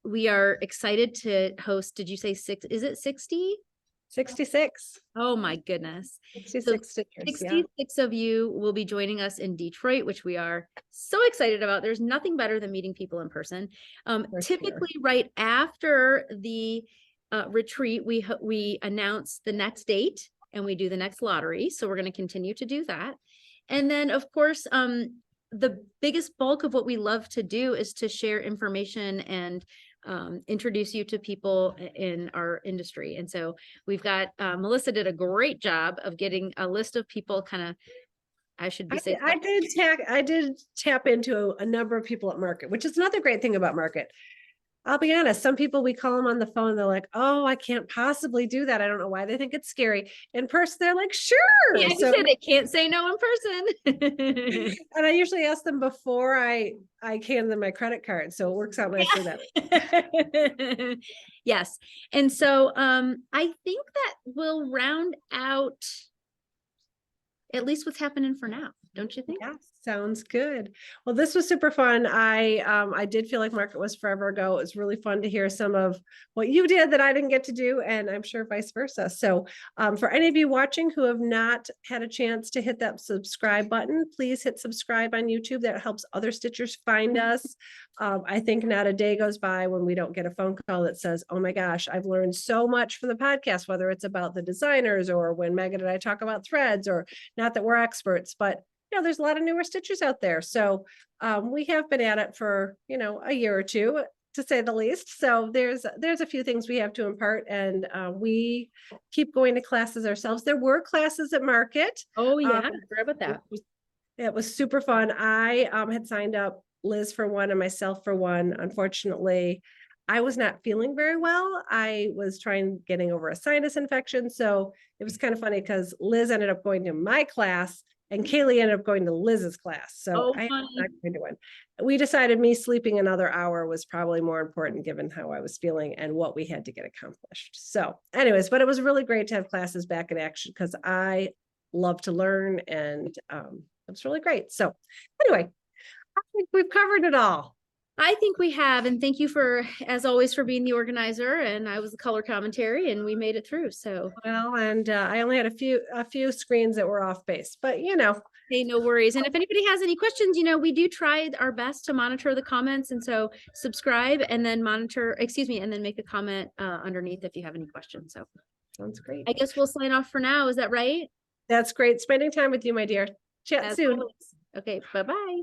We are excited to host, did you say is it 60? 66. Oh my goodness. 66 stickers, 66 of you will be joining us in Detroit, which we are so excited about. There's nothing better than meeting people in person. Typically right after the retreat, we announce the next date and we do the next lottery. So we're going to continue to do that. And then of course, the biggest bulk of what we love to do is to share information and introduce you to people in our industry. And so we've got, Melissa did a great job of getting a list of people I did tap into a number of people at Market, which is another great thing about Market. I'll be honest, some people, we call them on the phone, they're like, oh, I can't possibly do that. I don't know why they think it's scary. In person, they're like, sure. Yeah, so they can't say no in person. And I usually ask them before I hand them my credit card. So it works out nicely that way. Yes. And so I think that will round out at least what's happening for now. Don't you think? Yeah, sounds good. Well, this was super fun. I did feel like Market was forever ago. It was really fun to hear some of what you did that I didn't get to do, and I'm sure vice versa. So for any of you watching who have not had a chance to hit that subscribe button, please hit subscribe on YouTube. That helps other stitchers find us. I think not a day goes by when we don't get a phone call that says, oh my gosh, I've learned so much from the podcast, whether it's about the designers or when Megan and I talk about threads, or not that we're experts, but there's a lot of newer stitchers out there. So we have been at it for, a year or two, to say the least. So there's a few things we have to impart, and we keep going to classes ourselves. There were classes at Market. Oh yeah, I forgot about that. It was super fun. I had signed up Liz for one and myself for one. Unfortunately, I was not feeling very well. I was getting over a sinus infection. So it was kind of funny because Liz ended up going to my class and Kaylee ended up going to Liz's class. So I ended up not going to one. We decided me sleeping another hour was probably more important given how I was feeling and what we had to get accomplished. So anyways, but it was really great to have classes back in action because I love to learn, and it was really great. So anyway, I think we've covered it all. I think we have, and thank you as always, for being the organizer, and I was the color commentary, and we made it through. So well, and I only had a few screens that were off base, but hey, no worries. And if anybody has any questions, we do try our best to monitor the comments, and so subscribe and then and then make a comment underneath if you have any questions. So sounds great. I guess we'll sign off for now. Is that right? That's great. Spending time with you, my dear. Chat soon. Always. Okay, bye-bye.